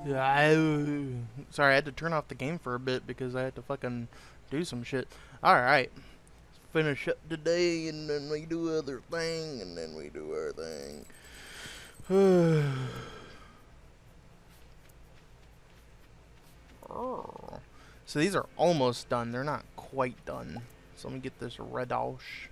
Sorry, I had to turn off the game for a bit because I had to fucking do some shit. Alright. Finish up today and then we do other thing and then we do our thing. So these are almost done. They're not quite done. So let me get this redosh.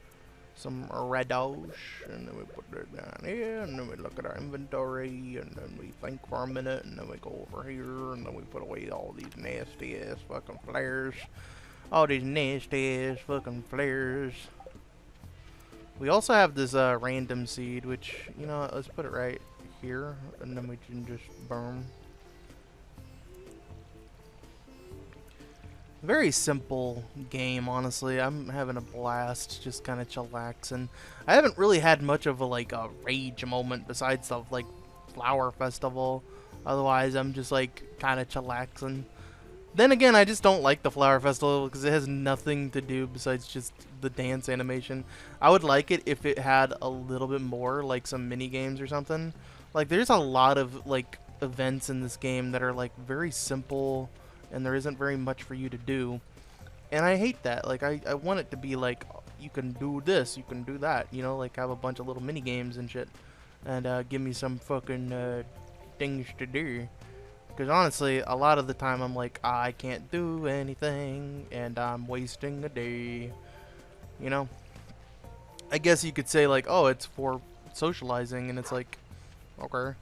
Some redosh. And then we put it down here. And then we look at our inventory. And then we think for a minute. And then we go over here. And then we put away all these nasty ass fucking flares. All these nasty ass fucking flares. We also have this random seed. Which, you know, let's put it right here. And then we can just boom. Very simple game, honestly. I'm having a blast, just kind of chillaxing. I haven't really had much of a a rage moment besides the flower festival. Otherwise, I'm just kind of chillaxing. Then again, I just don't like the flower festival because it has nothing to do besides just the dance animation. I would like it if it had a little bit more, like some mini games or something. Like there's a lot of events in this game that are very simple. And there isn't very much for you to do. And I hate that. I want it to be you can do this, you can do that. You know, have a bunch of little mini games and shit. And give me some fucking things to do. Because honestly, a lot of the time I'm I can't do anything. And I'm wasting a day. You know? I guess you could say oh, it's for socializing. And it's okay.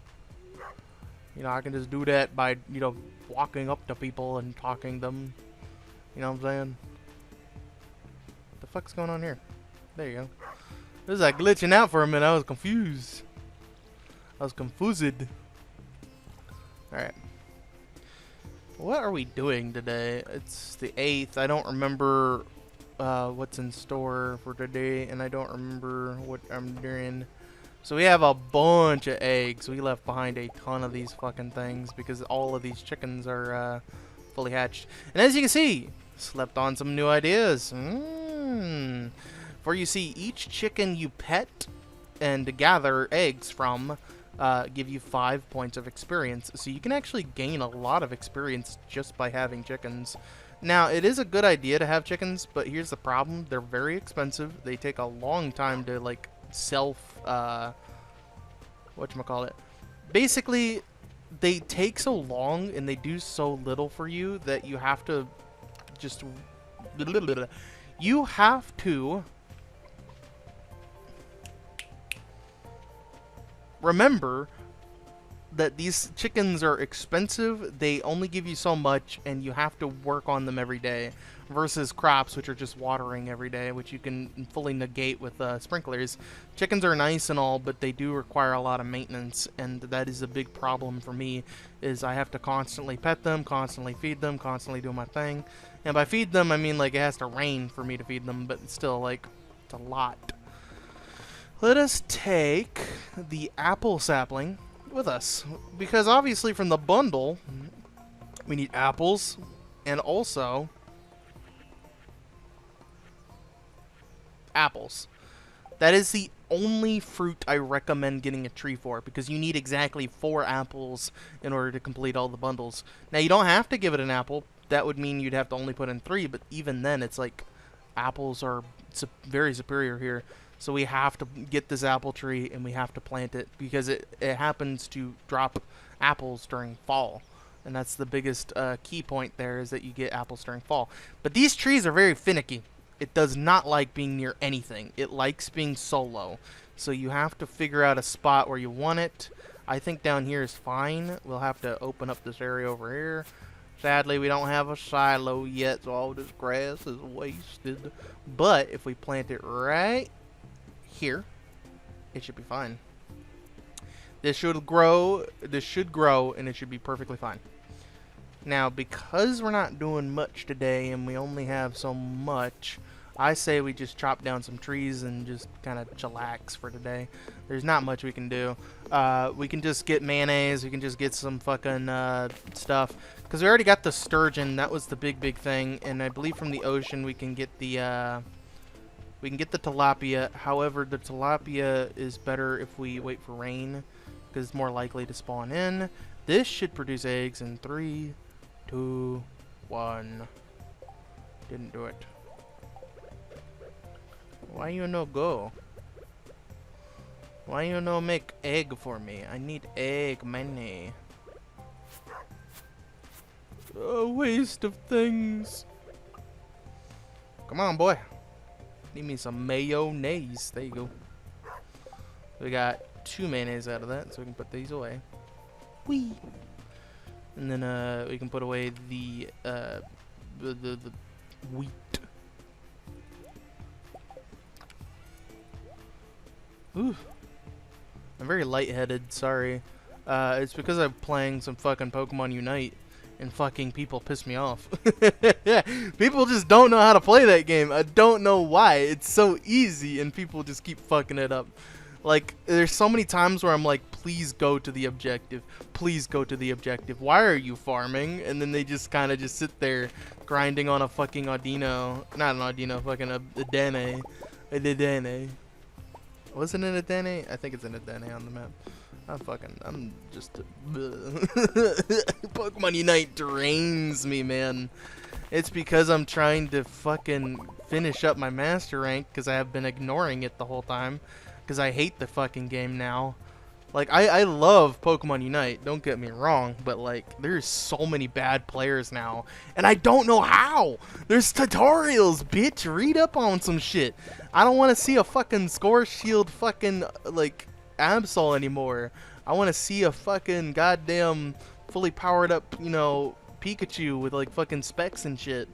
You know, I can just do that by, you know, walking up to people and talking to them. You know what I'm saying? What the fuck's going on here? There you go. It was glitching out for a minute. I was confused. I was confused. Alright. What are we doing today? It's the 8th. I don't remember what's in store for today. And I don't remember what I'm doing. So we have a bunch of eggs. We left behind a ton of these fucking things because all of these chickens are fully hatched. And as you can see, slept on some new ideas. For you see, each chicken you pet and gather eggs from give you 5 points of experience. So you can actually gain a lot of experience just by having chickens. Now, it is a good idea to have chickens, but here's the problem. They're very expensive. They take a long time to whatchamacallit. Basically, they take so long and they do so little for you that you have to just you have to remember that these chickens are expensive. They only give you so much and you have to work on them every day versus crops, which are just watering every day, which you can fully negate with sprinklers. Chickens are nice and all, but they do require a lot of maintenance, and that is a big problem for me, is I have to constantly pet them, constantly feed them, constantly do my thing. And by feed them, I mean it has to rain for me to feed them, but still, it's a lot. Let us take the apple sapling with us, because obviously from the bundle we need apples and also apples. That is the only fruit I recommend getting a tree for, because you need exactly 4 apples in order to complete all the bundles. Now you don't have to give it an apple. That would mean you'd have to only put in 3, but even then it's apples are very superior here. So we have to get this apple tree and we have to plant it because it happens to drop apples during fall. And that's the biggest key point there, is that you get apples during fall. But these trees are very finicky. It does not like being near anything. It likes being solo. So you have to figure out a spot where you want it. I think down here is fine. We'll have to open up this area over here. Sadly, we don't have a silo yet, so all this grass is wasted. But if we plant it right here, it should be fine. This should grow, and it should be perfectly fine. Now, because we're not doing much today and we only have so much, I say we just chop down some trees and just kind of chillax for today. There's not much we can do. We can just get mayonnaise. We can just get some fucking stuff. Because we already got the sturgeon. That was the big thing. And I believe from the ocean we can get the tilapia. However, the tilapia is better if we wait for rain, because it's more likely to spawn in. This should produce eggs in 3, 2, 1. Didn't do it. Why you no go? Why you no make egg for me? I need egg money. A waste of things. Come on, boy. Need me some mayonnaise. There you go. We got 2 mayonnaise out of that, so we can put these away. Whee! And then we can put away the wheat. Ooh. I'm very lightheaded, sorry. It's because I'm playing some fucking Pokemon Unite, and fucking people piss me off. People just don't know how to play that game. I don't know why. It's so easy, and people just keep fucking it up. Like, there's so many times where I'm like, please go to the objective. Please go to the objective. Why are you farming? And then they just kind of just sit there grinding on a fucking Audino. Not an Audino, fucking a Dene. A Dedenne. Wasn't it a Dene? I think it's an Dene on the map. I'm just... Pokemon Unite drains me, man. It's because I'm trying to fucking finish up my master rank because I have been ignoring it the whole time. Because I hate the fucking game now. Like, I love Pokemon Unite, don't get me wrong, but like, there's so many bad players now, and I don't know how! There's tutorials, bitch! Read up on some shit! I don't want to see a fucking Score Shield fucking, like, Absol anymore. I want to see a fucking goddamn fully powered up, you know, Pikachu with like fucking specs and shit.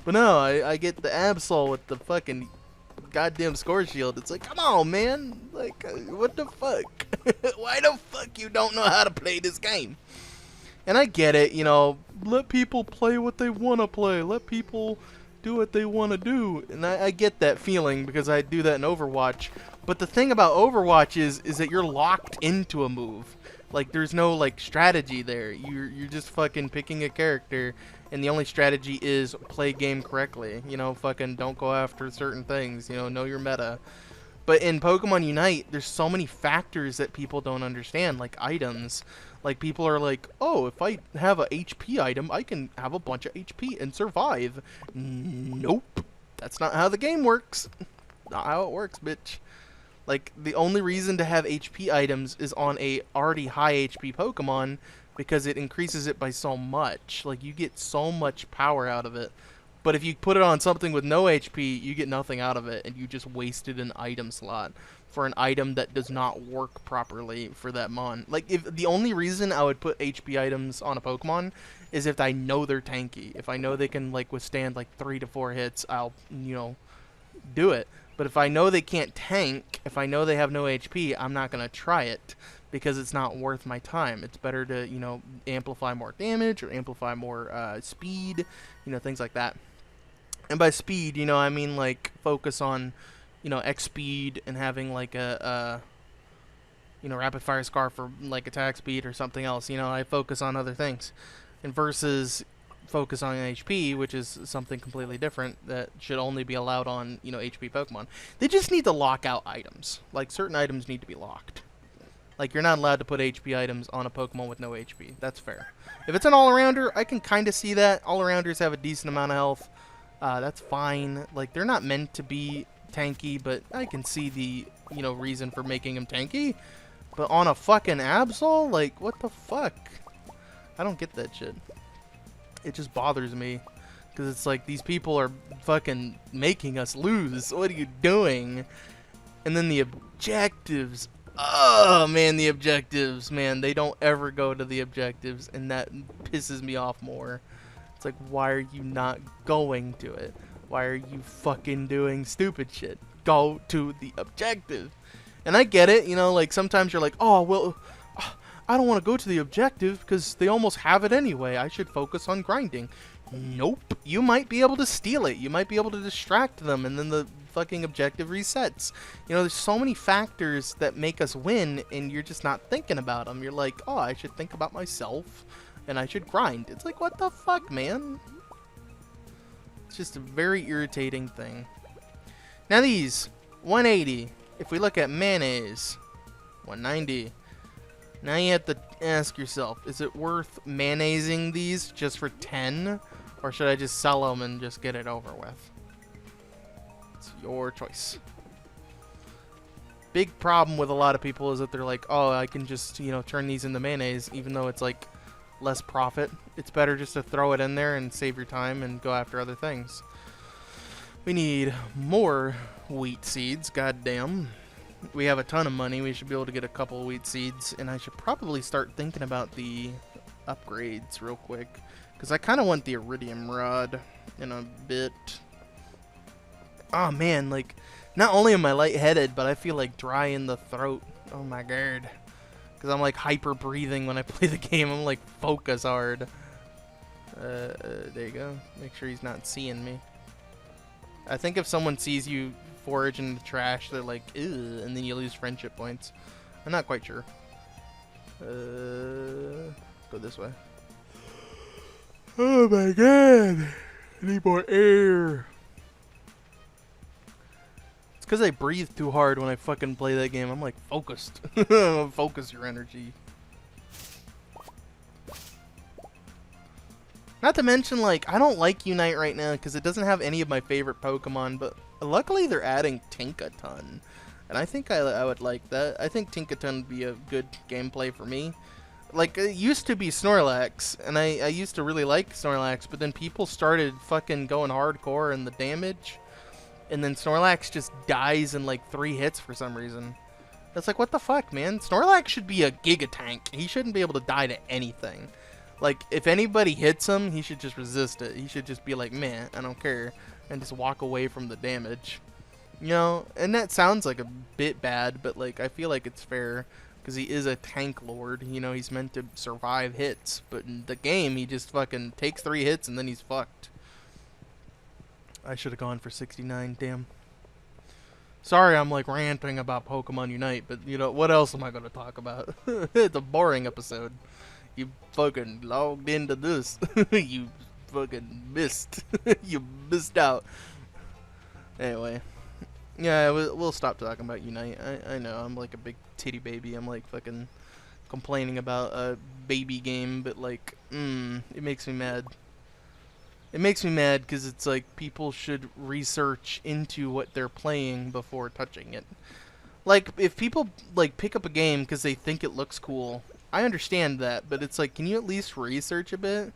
But no, I get the Absol with the fucking goddamn Score Shield. It's like, come on, man. Like, what the fuck? Why the fuck you don't know how to play this game? And I get it, you know, let people play what they want to play. Let people do what they want to do. And I get that feeling because I do that in Overwatch. But the thing about Overwatch is that you're locked into a move. Like, there's no, like, strategy there. You're just fucking picking a character, and the only strategy is play game correctly. You know, fucking don't go after certain things. You know your meta. But in Pokemon Unite, there's so many factors that people don't understand, like items. Like, people are like, oh, if I have a HP item, I can have a bunch of HP and survive. Nope. That's not how the game works. Not how it works, bitch. Like, the only reason to have HP items is on a already high HP Pokemon because it increases it by so much. Like, you get so much power out of it. But if you put it on something with no HP, you get nothing out of it, and you just wasted an item slot for an item that does not work properly for that mon. Like, if the only reason I would put HP items on a Pokemon is if I know they're tanky. If I know they can, like, withstand, like, 3 to 4 hits, I'll, you know, do it. But if I know they can't tank, if I know they have no HP, I'm not going to try it because it's not worth my time. It's better to, you know, amplify more damage or amplify more speed, you know, things like that. And by speed, you know, I mean, like, focus on, you know, X speed and having, like, you know, rapid fire scar for, like, attack speed or something else. You know, I focus on other things. And versus focus on HP, which is something completely different that should only be allowed on, you know, HP Pokemon. They just need to lock out items. Like, certain items need to be locked. Like, you're not allowed to put HP items on a Pokemon with no HP. That's fair. If it's an all-arounder, I can kind of see that. All-arounders have a decent amount of health. That's fine. Like, they're not meant to be tanky, but I can see the, you know, reason for making them tanky. But on a fucking Absol? Like, what the fuck? I don't get that shit. It just bothers me. Because it's like, these people are fucking making us lose. What are you doing? And then the objectives. Oh, man, the objectives. Man, they don't ever go to the objectives. And that pisses me off more. It's like, why are you not going to it? Why are you fucking doing stupid shit? Go to the objective. And I get it, you know, like, sometimes you're like, oh, well, I don't want to go to the objective because they almost have it anyway. I should focus on grinding. Nope. You might be able to steal it. You might be able to distract them, and then the fucking objective resets. You know, there's so many factors that make us win, and you're just not thinking about them. You're like, oh, I should think about myself, and I should grind. It's like, what the fuck, man? It's just a very irritating thing. Now these, 180. If we look at mayonnaise, 190. Now you have to ask yourself, is it worth mayonnaising these just for 10? Or should I just sell them and just get it over with? It's your choice. Big problem with a lot of people is that they're like, oh, I can just, you know, turn these into mayonnaise, even though it's like less profit. It's better just to throw it in there and save your time and go after other things. We need more wheat seeds, goddamn. We have a ton of money. We should be able to get a couple wheat seeds, and I should probably start thinking about the upgrades real quick, because I kind of want the iridium rod in a bit. Oh man, like, not only am I lightheaded, but I feel like dry in the throat. Oh my god. Because I'm like hyper breathing when I play the game. I'm like focus hard. There you go. Make sure he's not seeing me. I think if someone sees you forage in the trash, they're like, ew, and then you lose friendship points. I'm not quite sure. Go this way. Oh my god. I need more air. It's because I breathe too hard when I fucking play that game. I'm like focused. Focus your energy. Not to mention, like, I don't like Unite right now because it doesn't have any of my favorite Pokemon, but luckily they're adding Tinkaton. And I think I would like that. I think Tinkaton would be a good gameplay for me. Like, it used to be Snorlax, and I used to really like Snorlax, but then people started fucking going hardcore in the damage, and then Snorlax just dies in like 3 hits for some reason. It's like, what the fuck, man? Snorlax should be a Giga Tank. He shouldn't be able to die to anything. Like, if anybody hits him, he should just resist it. He should just be like, man, I don't care, and just walk away from the damage. You know, and that sounds like a bit bad, but like, I feel like it's fair, because he is a tank lord. You know, he's meant to survive hits, but in the game, he just fucking takes 3 hits and then he's fucked. I should have gone for 69, damn. Sorry I'm like ranting about Pokemon Unite, but you know, what else am I going to talk about? It's a boring episode. You fucking logged into this. You fucking missed. You missed out. Anyway. Yeah, we'll stop talking about Unite. I know, I'm like a big titty baby. I'm like fucking complaining about a baby game, but like, it makes me mad. It makes me mad because it's like people should research into what they're playing before touching it. Like, if people like pick up a game because they think it looks cool, I understand that, but it's like, can you at least research a bit?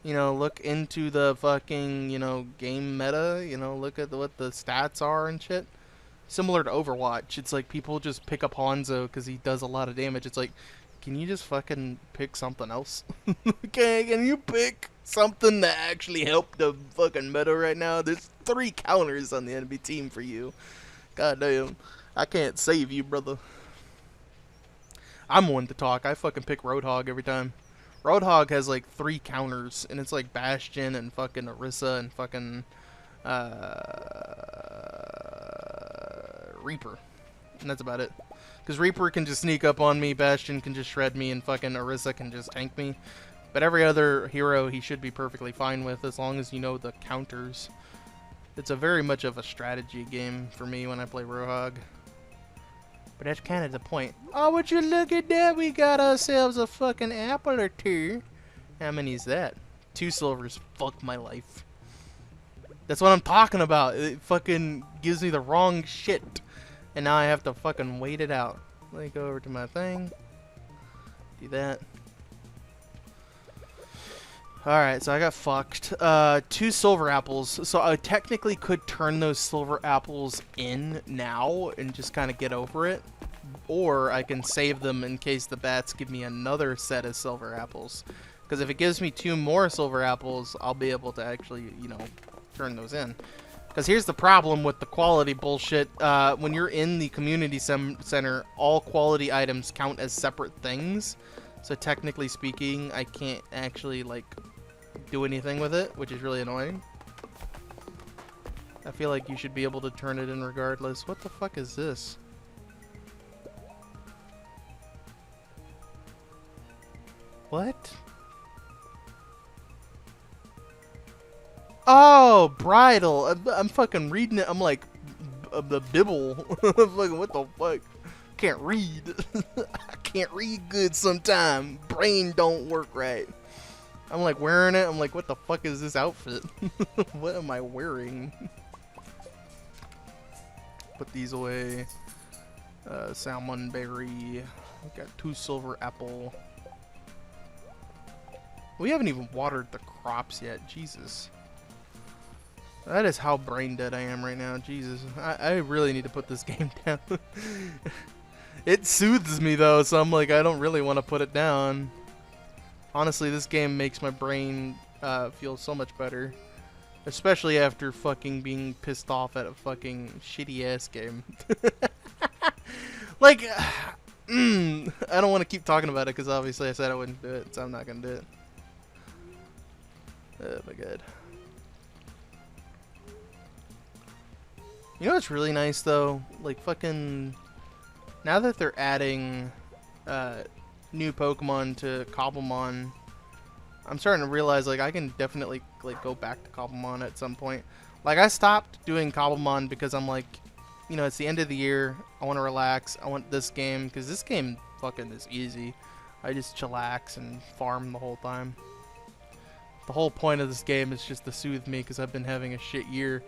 You know, look into the fucking, you know, game meta, you know, look at what the stats are and shit. Similar to Overwatch, it's like people just pick up Hanzo because he does a lot of damage. It's like, can you just fucking pick something else? Okay, can you pick something that actually helped the fucking meta right now? There's 3 counters on the enemy team for you. God damn. I can't save you, brother. I'm one to talk. I fucking pick Roadhog every time. Roadhog has like 3 counters, and it's like Bastion and fucking Orisa and fucking Reaper. And that's about it. Because Reaper can just sneak up on me, Bastion can just shred me, and fucking Orisa can just tank me. But every other hero he should be perfectly fine with, as long as you know the counters. It's a very much of a strategy game for me when I play Roadhog. But that's kind of the point. Oh, would you look at that? We got ourselves a fucking apple or 2. How many is that? 2 silvers. Fuck my life. That's what I'm talking about. It fucking gives me the wrong shit. And now I have to fucking wait it out. Let me go over to my thing. Do that. Alright, so I got fucked. 2 silver apples. So I technically could turn those silver apples in now and just kind of get over it. Or I can save them in case the bats give me another set of silver apples. Because if it gives me 2 more silver apples, I'll be able to actually, you know, turn those in. Because here's the problem with the quality bullshit. When you're in the community center, all quality items count as separate things. So technically speaking, I can't actually, like, do anything with it, which is really annoying. I feel like you should be able to turn it in regardless. What the fuck is this? What? Oh, bridal. I'm fucking reading it. I'm like, the Bibble. I'm like, what the fuck? Can't read. I can't read good sometime. Brain don't work right. I'm like wearing it. I'm like, what the fuck is this outfit? What am I wearing? Put these away. Salmon berry. We got 2 silver apple. We haven't even watered the crops yet. Jesus. That is how brain dead I am right now. Jesus. I really need to put this game down. It soothes me though, so I'm like, I don't really want to put it down. Honestly, this game makes my brain feel so much better. Especially after fucking being pissed off at a fucking shitty ass game. Like, I don't want to keep talking about it because obviously I said I wouldn't do it, so I'm not going to do it. Oh my god. You know what's really nice though? Like fucking... Now that they're adding new Pokemon to Cobblemon, I'm starting to realize like I can definitely like go back to Cobblemon at some point. Like I stopped doing Cobblemon because I'm like, you know, it's the end of the year. I want to relax. I want this game because this game fucking is easy. I just chillax and farm the whole time. The whole point of this game is just to soothe me because I've been having a shit year.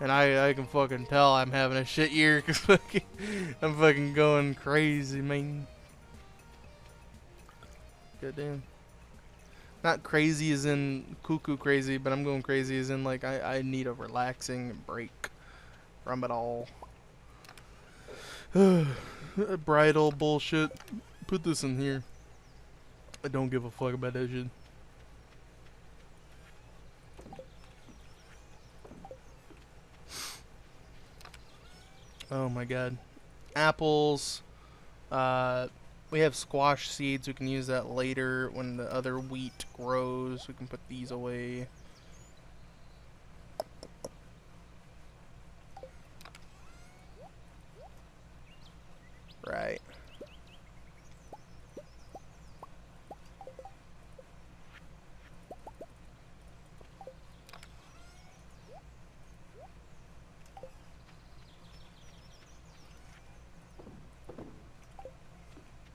And I can fucking tell I'm having a shit year because I'm fucking going crazy, man. Goddamn. Not crazy as in cuckoo crazy, but I'm going crazy as in like I need a relaxing break from it all. Bridal bullshit. Put this in here. I don't give a fuck about that shit. Oh my god. Apples. We have squash seeds. We can use that later when the other wheat grows. We can put these away. Right.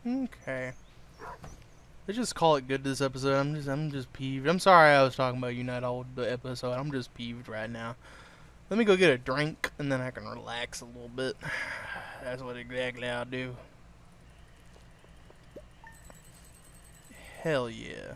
Okay. Let's just call it good this episode. I'm just peeved. I'm sorry I was talking about Unite all the episode. I'm just peeved right now. Let me go get a drink and then I can relax a little bit. That's what exactly I'll do. Hell yeah.